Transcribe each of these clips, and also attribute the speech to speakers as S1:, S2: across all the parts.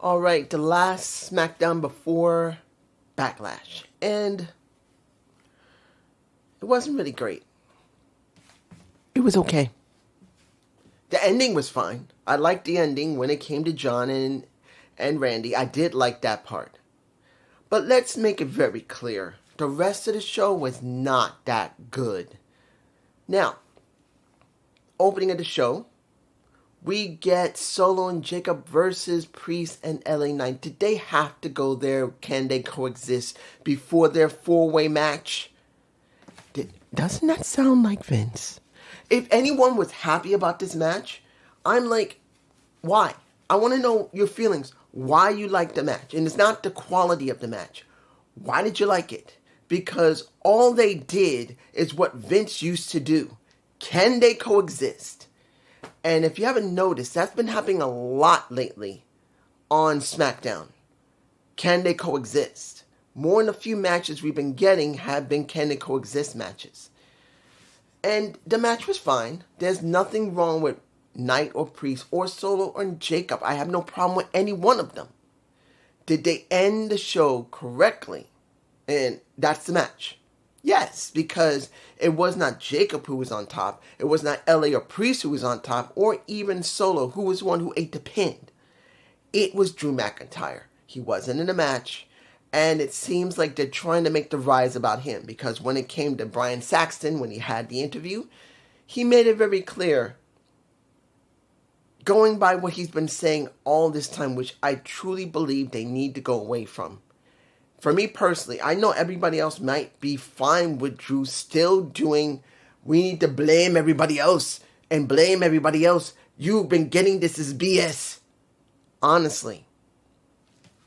S1: All right, the last SmackDown before Backlash. And it wasn't really great. It was okay. The ending was fine. I liked the ending when it came to John and Randy. I did like that part. But let's make it very clear. The rest of the show was not that good. Now, opening of the show, we get Solo and Jacob versus Priest and LA Knight. Did they have to go there? Can they coexist before their four-way match? Doesn't that sound like Vince? If anyone was happy about this match, I'm like, why? I want to know your feelings. Why you like the match. And it's not the quality of the match. Why did you like it? Because all they did is what Vince used to do. Can they coexist? And if you haven't noticed, that's been happening a lot lately on SmackDown. Can they coexist? More than a few matches we've been getting have been can they coexist matches. And the match was fine. There's nothing wrong with Knight or Priest or Solo or Jacob. I have no problem with any one of them. Did they end the show correctly? And that's the match. Yes, because it was not Jacob who was on top. It was not LA or Priest who was on top, or even Solo, who was the one who ate the pin. It was Drew McIntyre. He wasn't in the match. And it seems like they're trying to make the rise about him. Because when it came to Brian Saxton, when he had the interview, he made it very clear, going by what he's been saying all this time, which I truly believe they need to go away from. For me personally, I know everybody else might be fine with Drew still doing, we need to blame everybody else and blame everybody else. You've been getting this as BS. Honestly,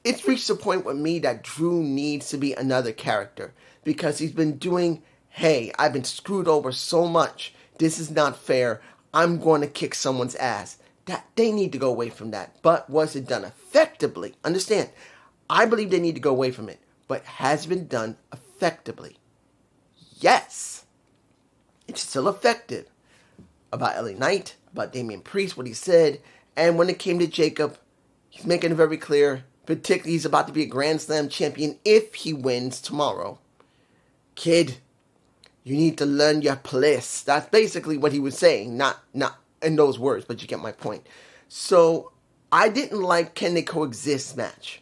S1: it's reached a point with me that Drew needs to be another character because he's been doing, hey, I've been screwed over so much. This is not fair. I'm going to kick someone's ass. That they need to go away from that. But was it done effectively? Understand, I believe they need to go away from it. But has it been done effectively? Yes. It's still effective. About LA Knight, about Damian Priest, what he said. And when it came to Jacob, he's making it very clear. Particularly, he's about to be a Grand Slam champion if he wins tomorrow. Kid, you need to learn your place. That's basically what he was saying. Not in those words, but you get my point. So, I didn't like Can They Coexist match.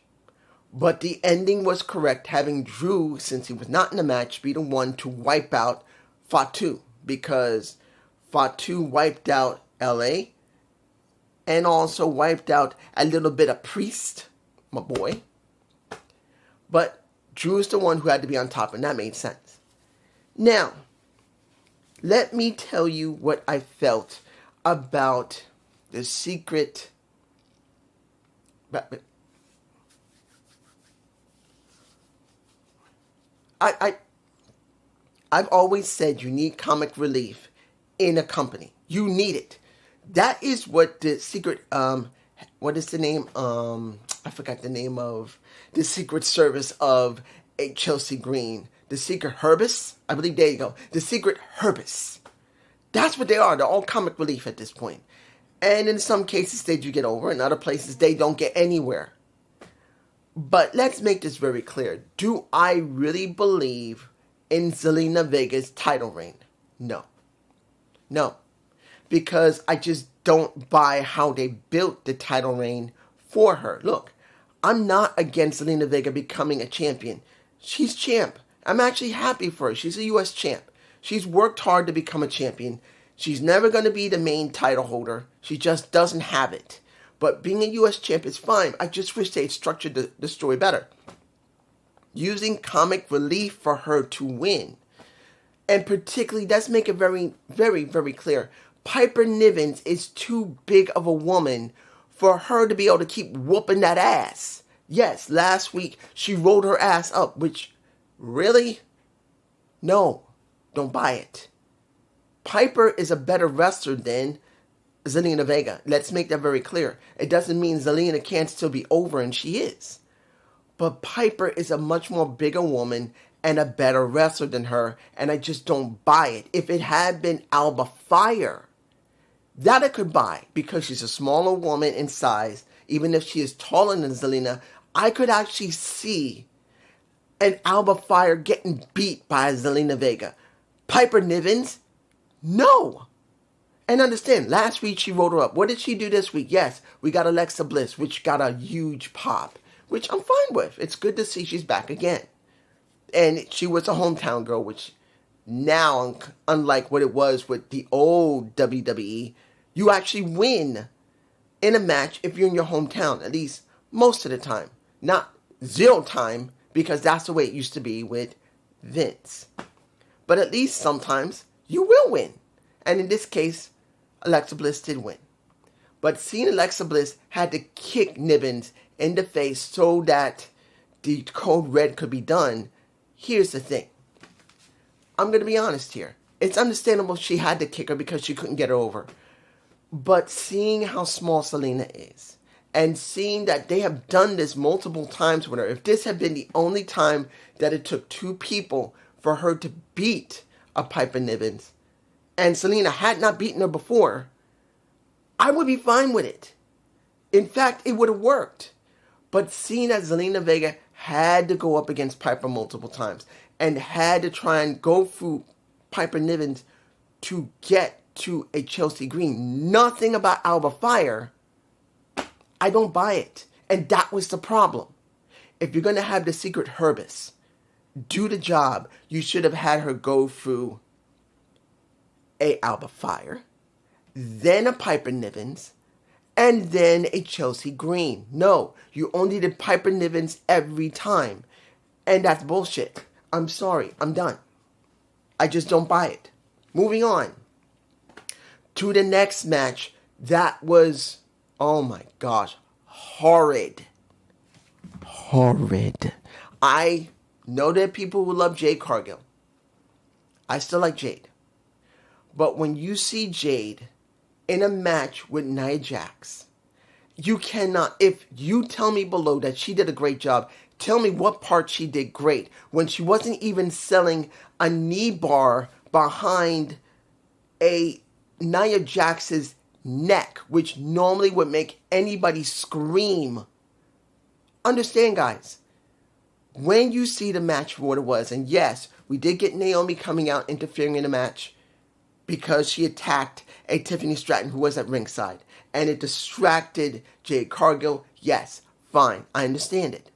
S1: But the ending was correct, having Drew, since he was not in the match, be the one to wipe out Fatu. Because Fatu wiped out LA and also wiped out a little bit of Priest, my boy. But Drew's the one who had to be on top, and that made sense. Now, let me tell you what I felt about the secret. I've always said you need comic relief in a company. You need it. That is what the secret, what is the name? I forgot the name of the Secret Service of Chelsea Green. The Secret Herbis? I believe, there you go. The Secret Herbis. That's what they are. They're all comic relief at this point. And in some cases, they do get over. In other places, they don't get anywhere. But let's make this very clear. Do I really believe in Zelina Vega's title reign? No. No. Because I just don't buy how they built the title reign for her. Look, I'm not against Zelina Vega becoming a champion. She's champ. I'm actually happy for her. She's a U.S. champ. She's worked hard to become a champion. She's never going to be the main title holder. She just doesn't have it. But being a U.S. champ is fine. I just wish they had structured the story better. Using comic relief for her to win. And particularly, let's make it very, very, very clear. Piper Niven is too big of a woman for her to be able to keep whooping that ass. Yes, last week she rolled her ass up, which, really? No, don't buy it. Piper is a better wrestler than Zelina Vega. Let's make that very clear. It doesn't mean Zelina can't still be over, and she is. But Piper is a much more bigger woman and a better wrestler than her, and I just don't buy it. If it had been Alba Fire, that I could buy, because she's a smaller woman in size, even if she is taller than Zelina, I could actually see an Alba Fire getting beat by Zelina Vega. Piper Niven, no. And understand, last week she rolled her up. What did she do this week? Yes, we got Alexa Bliss, which got a huge pop, which I'm fine with. It's good to see she's back again. And she was a hometown girl, which now, unlike what it was with the old WWE, you actually win in a match if you're in your hometown, at least most of the time. Not zero time, because that's the way it used to be with Vince. But at least sometimes you will win. And in this case, Alexa Bliss did win. But seeing Alexa Bliss had to kick Niven in the face so that the code red could be done, here's the thing. I'm going to be honest here. It's understandable she had to kick her because she couldn't get her over. But seeing how small Zelina is, and seeing that they have done this multiple times with her, if this had been the only time that it took two people for her to beat a Piper Niven, and Zelina had not beaten her before, I would be fine with it. In fact, it would have worked. But seeing that Zelina Vega had to go up against Piper multiple times and had to try and go through Piper Niven to get to a Chelsea Green, nothing about Alba Fire, I don't buy it. And that was the problem. If you're going to have the secret Herbis do the job, you should have had her go through a Alba Fire, then a Piper Niven, and then a Chelsea Green. No, you only did Piper Niven every time. And that's bullshit. I'm sorry, I'm done. I just don't buy it. Moving on to the next match. That was, oh my gosh, horrid. Horrid. I know there are people who love Jade Cargill. I still like Jade. But when you see Jade in a match with Nia Jax, you cannot, if you tell me below that she did a great job, tell me what part she did great when she wasn't even selling a knee bar behind a Nia Jax's neck, which normally would make anybody scream. Understand, guys, when you see the match for what it was, and yes, we did get Naomi coming out interfering in the match because she attacked a Tiffany Stratton who was at ringside, and it distracted Jade Cargill. Yes, fine, I understand it.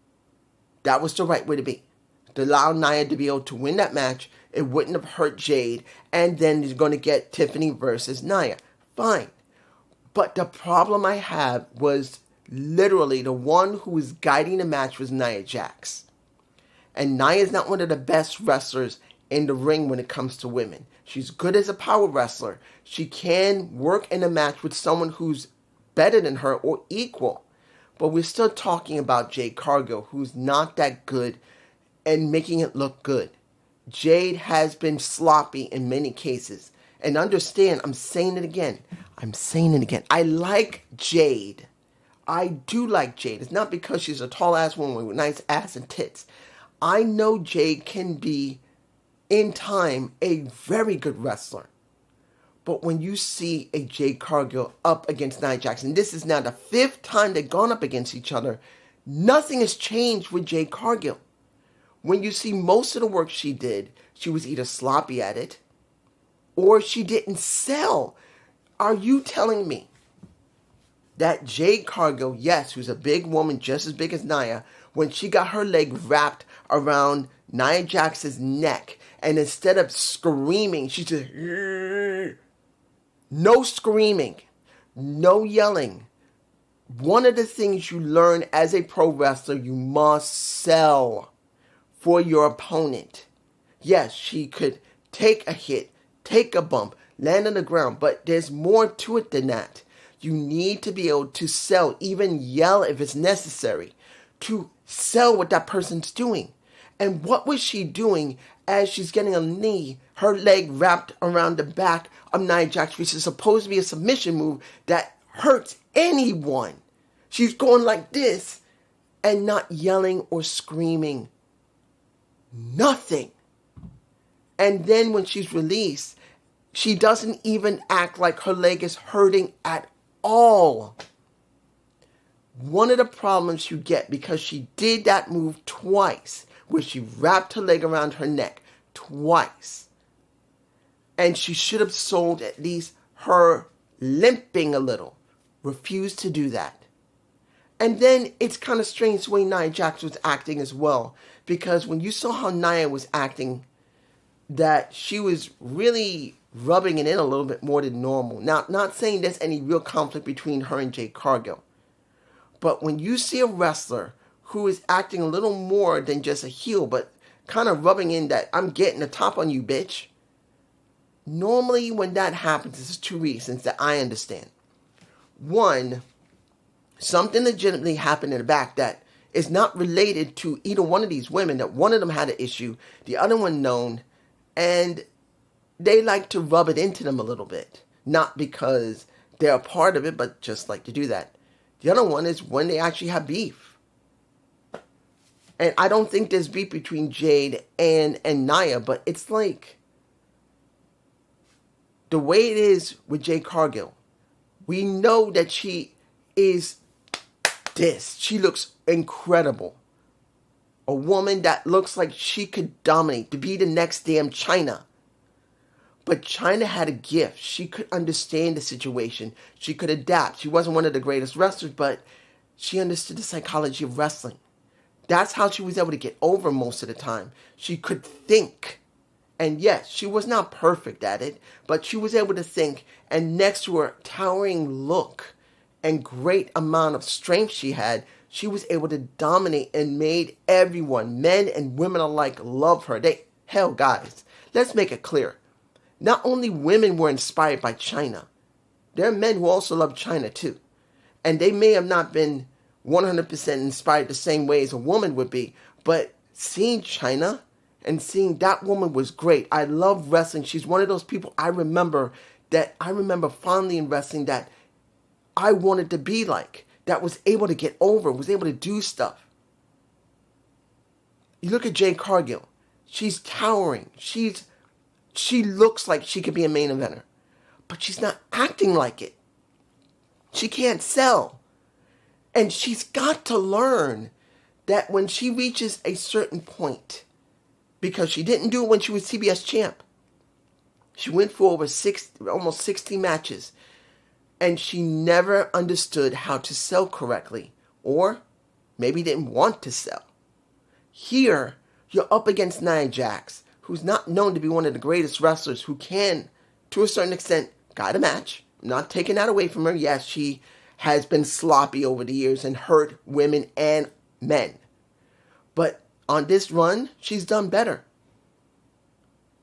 S1: That was the right way to be. To allow Nia to be able to win that match, it wouldn't have hurt Jade, and then you're going to get Tiffany versus Nia. Fine. But the problem I have was literally the one who was guiding the match was Nia Jax. And Nia is not one of the best wrestlers in the ring when it comes to women. She's good as a power wrestler. She can work in a match with someone who's better than her or equal. But we're still talking about Jade Cargill, who's not that good and making it look good. Jade has been sloppy in many cases. And understand, I'm saying it again. I like Jade. I do like Jade. It's not because she's a tall-ass woman with nice ass and tits. I know Jade can be, in time, a very good wrestler. But when you see a Jade Cargill up against Nia Jax, and this is now the 5th time they've gone up against each other, nothing has changed with Jade Cargill. When you see most of the work she did, she was either sloppy at it, or she didn't sell. Are you telling me that Jade Cargill, yes, who's a big woman just as big as Nia, when she got her leg wrapped around Nia Jax's neck, and instead of screaming, she just, no screaming, no yelling. One of the things you learn as a pro wrestler, you must sell for your opponent. Yes, she could take a hit, take a bump, land on the ground, but there's more to it than that. You need to be able to sell, even yell if it's necessary, to sell what that person's doing. And what was she doing as she's getting a knee, her leg wrapped around the back of Nia Jax, which is supposed to be a submission move that hurts anyone? She's going like this and not yelling or screaming. Nothing. And then when she's released, she doesn't even act like her leg is hurting at all. One of the problems you get, because she did that move twice, where she wrapped her leg around her neck twice, and she should have sold at least her limping a little, refused to do that. And then it's kind of strange the way Nia Jax was acting as well, because when you saw how Nia was acting, that she was really rubbing it in a little bit more than normal. Now, not saying there's any real conflict between her and Jade Cargill, but when you see a wrestler who is acting a little more than just a heel, but kind of rubbing in that I'm getting the top on you, bitch. Normally when that happens, there's two reasons that I understand. One, something legitimately happened in the back that is not related to either one of these women, that one of them had an issue, the other one known, and they like to rub it into them a little bit. Not because they're a part of it, but just like to do that. The other one is when they actually have beef. And I don't think there's beef between Jade and Nia, but it's like the way it is with Jade Cargill. We know that she is this. She looks incredible. A woman that looks like she could dominate, to be the next damn China. But China had a gift. She could understand the situation. She could adapt. She wasn't one of the greatest wrestlers, but she understood the psychology of wrestling. That's how she was able to get over most of the time. She could think. And yes, she was not perfect at it, but she was able to think. And next to her towering look and great amount of strength she had, she was able to dominate and made everyone, men and women alike, love her. Hell, guys, let's make it clear. Not only women were inspired by China, there are men who also love China too. And they may have not been 100% inspired the same way as a woman would be, but seeing China and seeing that woman was great. I love wrestling. She's one of those people I remember fondly in wrestling that I wanted to be like, that was able to get over, was able to do stuff. You look at Jade Cargill. She's towering. She looks like she could be a main eventer, but she's not acting like it. She can't sell. And she's got to learn that when she reaches a certain point, because she didn't do it when she was CBS champ. She went for almost 60 matches, and she never understood how to sell correctly, or maybe didn't want to sell. Here, you're up against Nia Jax, who's not known to be one of the greatest wrestlers, who can, to a certain extent, guide a match. I'm not taking that away from her. Yes, she has been sloppy over the years and hurt women and men. But on this run, she's done better.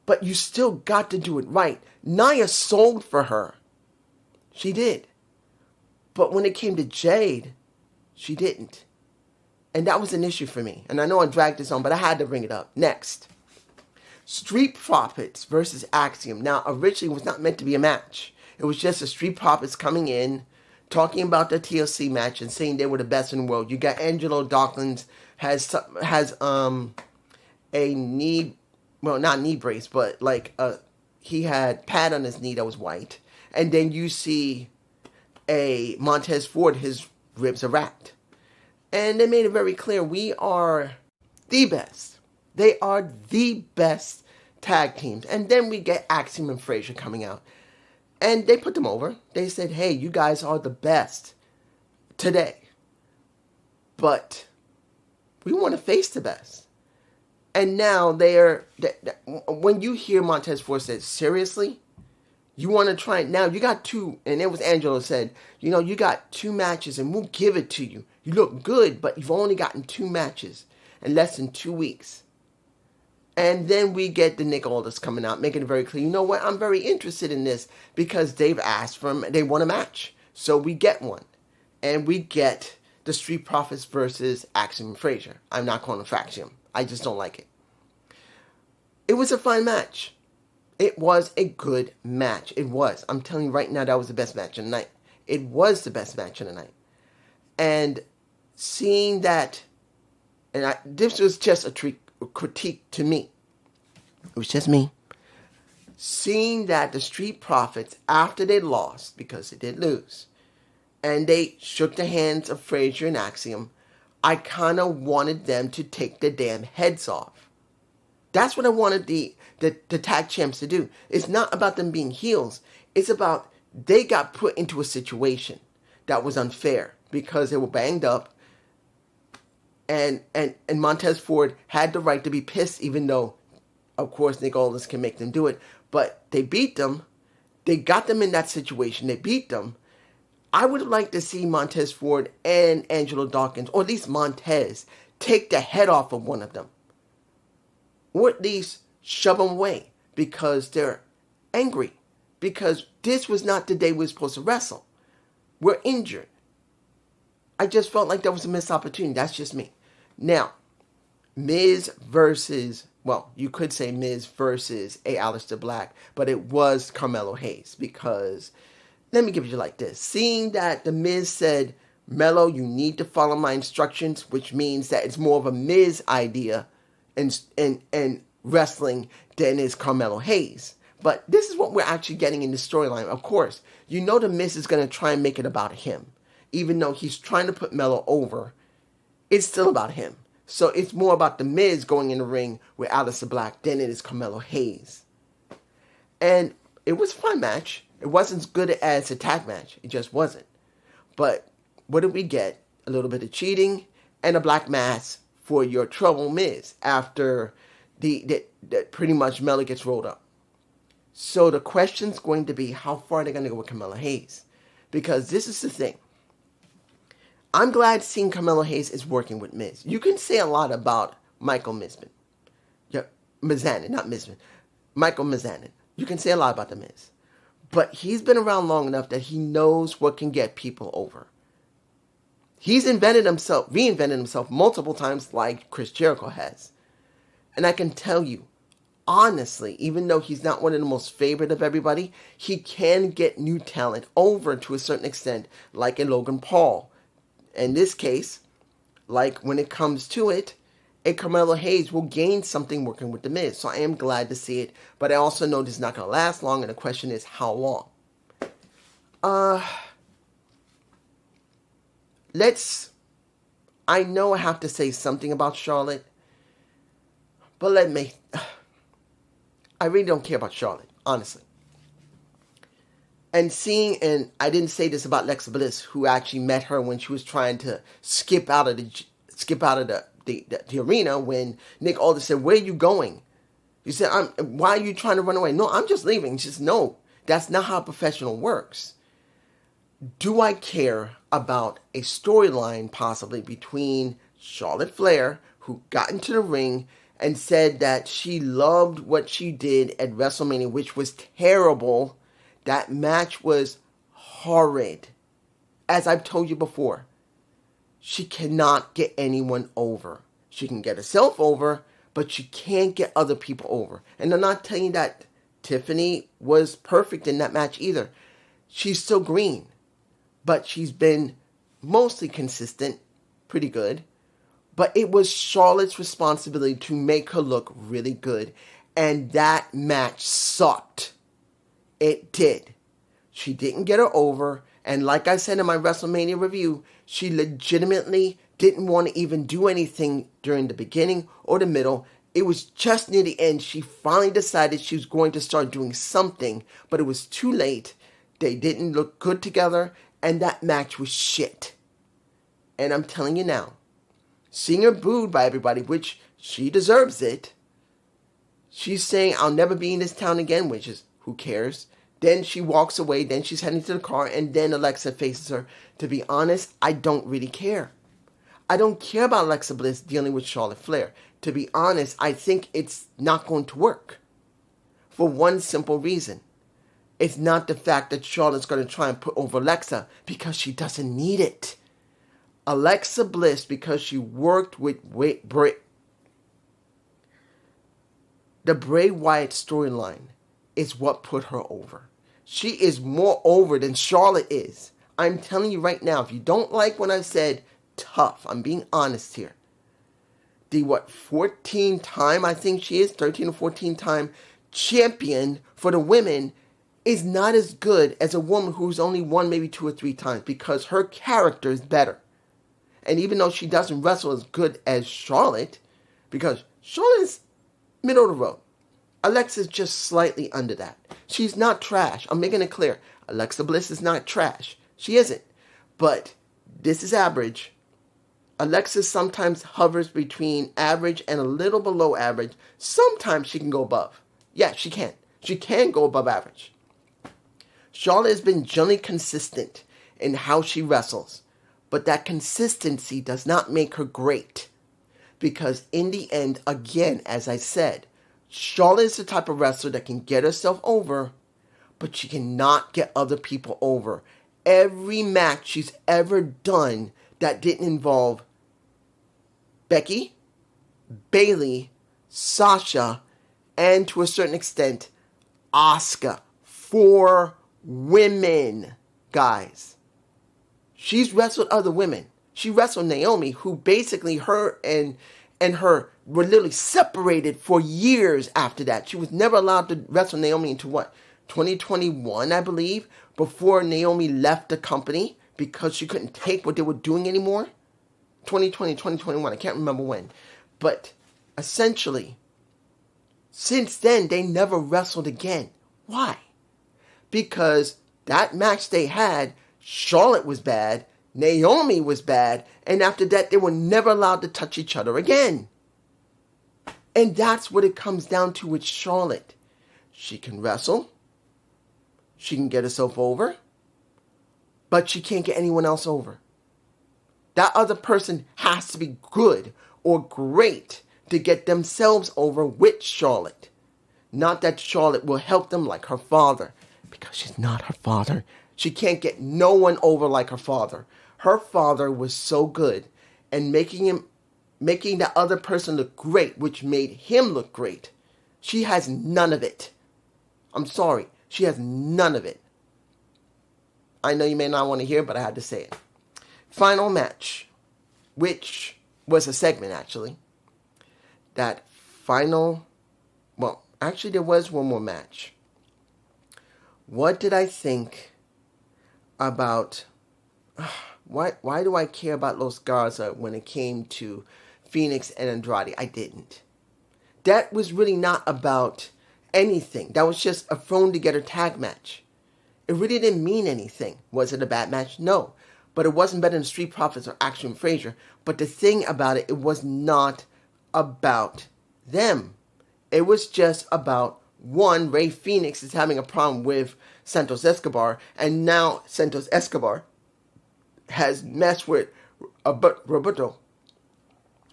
S1: But you still got to do it right. Nia sold for her. She did. But when it came to Jade, she didn't. And that was an issue for me. And I know I dragged this on, but I had to bring it up. Next. Street Profits versus Axiom. Now, originally it was not meant to be a match. It was just the Street Profits coming in, talking about the TLC match and saying they were the best in the world. You got Angelo Dawkins has a knee, well, not knee brace, but like he had pad on his knee that was white. And then you see a Montez Ford, his ribs are wrapped. And they made it very clear, we are the best. They are the best tag teams. And then we get Axiom and Frazier coming out. And they put them over. They said, hey, you guys are the best today. But we want to face the best. And now when you hear Montez Ford say, seriously? You want to try it now? You got two, and it was Angelo said, you got 2 matches and we'll give it to you. You look good, but you've only gotten 2 matches in less than 2 weeks. And then we get the Nick Aldis coming out, making it very clear, you know what, I'm very interested in this because they've asked for him, they want a match. So we get one. And we get the Street Profits versus Axiom and Frazier. I'm not calling them Faxiom. I just don't like it. It was a fine match. It was a good match. It was. I'm telling you right now, that was the best match of the night. It was the best match of the night. And seeing that, this was just a critique to me. It was just me. Seeing that the Street Profits, after they lost, because they did lose, and they shook the hands of Frazier and Axiom, I kind of wanted them to take their damn heads off. That's what I wanted the tag champs to do. It's not about them being heels. It's about they got put into a situation that was unfair because they were banged up, and Montez Ford had the right to be pissed, even though, of course, Nick Aldis can make them do it. But they beat them. They got them in that situation. They beat them. I would have liked to see Montez Ford and Angelo Dawkins, or at least Montez, take the head off of one of them. Or at least shove them away because they're angry. Because this was not the day we were supposed to wrestle. We're injured. I just felt like that was a missed opportunity. That's just me. Now, Miz versus, well, you could say Miz versus a Aleister Black, but it was Carmelo Hayes because, let me give it you like this. Seeing that the Miz said, Melo, you need to follow my instructions, which means that it's more of a Miz idea and wrestling than is Carmelo Hayes. But this is what we're actually getting in the storyline. Of course, you know the Miz is going to try and make it about him. Even though he's trying to put Melo over, it's still about him. So it's more about the Miz going in the ring with Aleister Black than it is Carmelo Hayes. And it was a fun match. It wasn't as good as a tag match. It just wasn't. But what did we get? A little bit of cheating and a black mass for your trouble Miz after the pretty much Melo gets rolled up. So the question's going to be how far they're going to go with Carmelo Hayes. Because this is the thing. I'm glad seeing Carmelo Hayes is working with Miz. You can say a lot about Michael Mizanin. Yeah, Mizanin, not Mizman. Michael Mizanin. You can say a lot about the Miz. But he's been around long enough that he knows what can get people over. He's reinvented himself multiple times like Chris Jericho has. And I can tell you, honestly, even though he's not one of the most favorite of everybody, he can get new talent over to a certain extent, like in Logan Paul. In this case, like when it comes to it, a Carmelo Hayes will gain something working with The Miz. So I am glad to see it. But I also know this is not going to last long, and the question is how long? I know I have to say something about Charlotte, but I really don't care about Charlotte, honestly. And I didn't say this about Alexa Bliss, who actually met her when she was trying to skip out of the arena when Nick Aldis said, "Where are you going?" You said, "Why are you trying to run away?" "No, I'm just leaving." She says, "No, that's not how a professional works." Do I care about a storyline possibly between Charlotte Flair, who got into the ring and said that she loved what she did at WrestleMania, which was terrible? That match was horrid. As I've told you before, she cannot get anyone over. She can get herself over, but she can't get other people over. And I'm not telling you that Tiffany was perfect in that match either. She's still green, but she's been mostly consistent, pretty good. But it was Charlotte's responsibility to make her look really good. And that match sucked. It did. She didn't get her over. And like I said in my WrestleMania review, she legitimately didn't want to even do anything during the beginning or the middle. It was just near the end. She finally decided she was going to start doing something. But it was too late. They didn't look good together. And that match was shit. And I'm telling you now, seeing her booed by everybody, which she deserves it. She's saying, "I'll never be in this town again," which is, who cares? Then she walks away, then she's heading to the car, and then Alexa faces her. To be honest, I don't really care. I don't care about Alexa Bliss dealing with Charlotte Flair. To be honest, I think it's not going to work. For one simple reason. It's not the fact that Charlotte's going to try and put over Alexa, because she doesn't need it. Alexa Bliss, because she worked with the Bray Wyatt storyline, is what put her over. She is more over than Charlotte is. I'm telling you right now, if you don't like when I said tough, I'm being honest here. The 14 time, I think she is, 13 or 14 time champion for the women, is not as good as a woman who's only won maybe 2 or 3 times because her character is better. And even though she doesn't wrestle as good as Charlotte, because Charlotte is middle of the road, Alexa's just slightly under that. She's not trash. I'm making it clear. Alexa Bliss is not trash. She isn't. But this is average. Alexa sometimes hovers between average and a little below average. Sometimes she can go above. Yeah, she can. She can go above average. Charlotte has been generally consistent in how she wrestles. But that consistency does not make her great. Because in the end, again, as I said, Charlotte is the type of wrestler that can get herself over, but she cannot get other people over. Every match she's ever done that didn't involve Becky, Bayley, Sasha, and to a certain extent, Asuka. 4 women, guys. She's wrestled other women. She wrestled Naomi, who basically her and her were literally separated for years after that. She was never allowed to wrestle Naomi until what? 2021, I believe, before Naomi left the company because she couldn't take what they were doing anymore. 2020, 2021, I can't remember when. But essentially, since then, they never wrestled again. Why? Because that match they had, Charlotte was bad, Naomi was bad, and after that, they were never allowed to touch each other again. And that's what it comes down to with Charlotte. She can wrestle, she can get herself over, but she can't get anyone else over. That other person has to be good or great to get themselves over with Charlotte. Not that Charlotte will help them like her father, because she's not her father. She can't get no one over like her father. Her father was so good and making that other person look great, which made him look great. She has none of it. I'm sorry. She has none of it. I know you may not want to hear, but I had to say it. Final match, which was a segment actually. That final, well, actually there was one more match. What did I think about, why do I care about Los Garza when it came to Phoenix and Andrade? I didn't. That was really not about anything. That was just a thrown together tag match. It really didn't mean anything. Was it a bad match? No. But it wasn't better than Street Profits or Action Frazier. But the thing about it, it was not about them. It was just about, one, Rey Fenix is having a problem with Santos Escobar, and now Santos Escobar has messed with Roberto.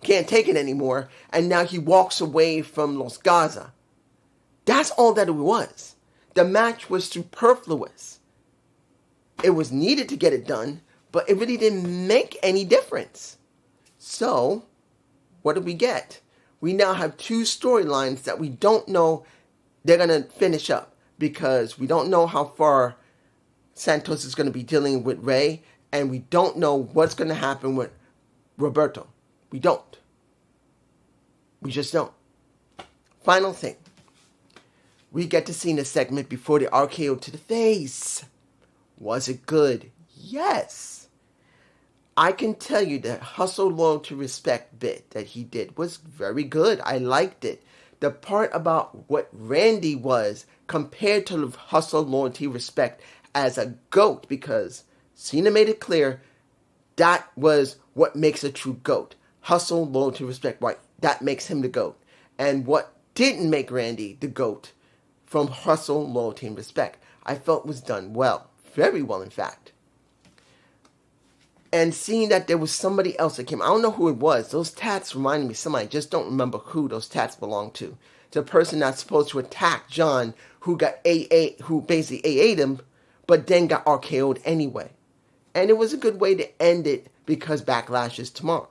S1: Can't take it anymore, and now he walks away from Los Garza. That's all that it was. The match was superfluous. It was needed to get it done, but it really didn't make any difference. So, what did we get? We now have 2 storylines that we don't know they're going to finish up, because we don't know how far Santos is going to be dealing with Rey, and we don't know what's going to happen with Roberto. We don't. We just don't. Final thing. We get to see in a segment before the RKO to the face. Was it good? Yes. I can tell you that hustle, loyalty, respect bit that he did was very good. I liked it. The part about what Randy was compared to hustle, loyalty, respect as a GOAT, because Cena made it clear that was what makes a true GOAT. Hustle, loyalty, respect, right? That makes him the GOAT. And what didn't make Randy the GOAT from hustle, loyalty, and respect, I felt was done well. Very well, in fact. And seeing that there was somebody else that came, I don't know who it was. Those tats reminded me of somebody. I just don't remember who those tats belonged to. The person that's supposed to attack John, who got who basically AA'd him, but then got RKO'd anyway. And it was a good way to end it because Backlash is tomorrow.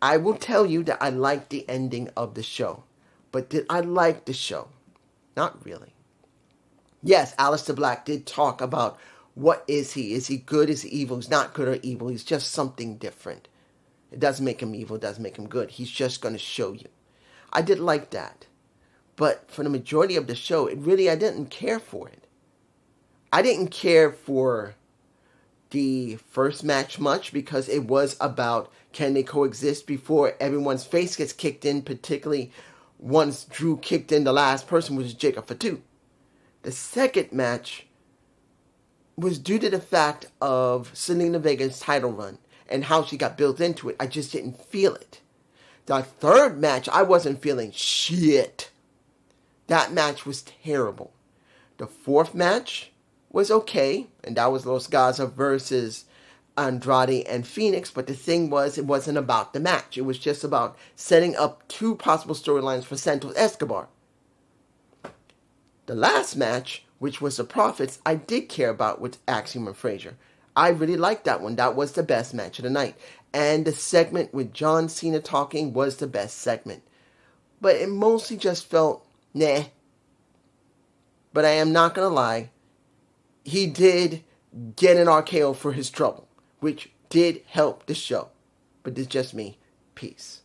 S1: I will tell you that I liked the ending of the show. But did I like the show? Not really. Yes, Aleister Black did talk about what is he? Is he good? Is he evil? He's not good or evil. He's just something different. It doesn't make him evil. It doesn't make him good. He's just going to show you. I did like that. But for the majority of the show, I didn't care for it. I didn't care for the first match much because it was about can they coexist before everyone's face gets kicked in, particularly once Drew kicked in the last person, which was Jacob Fatu. The second match was due to the fact of Selena Vega's title run and how she got built into it. I just didn't feel it. The third match, I wasn't feeling shit. That match was terrible. The fourth match was okay, and that was Los Gaza versus Andrade and Phoenix, but the thing was, it wasn't about the match. It was just about setting up two possible storylines for Santos Escobar. The last match, which was the Profits, I did care about with Axiom and Frazier. I really liked that one. That was the best match of the night. And the segment with John Cena talking was the best segment. But it mostly just felt, nah. But I am not going to lie, he did get an RKO for his trouble, which did help the show. But it's just me. Peace.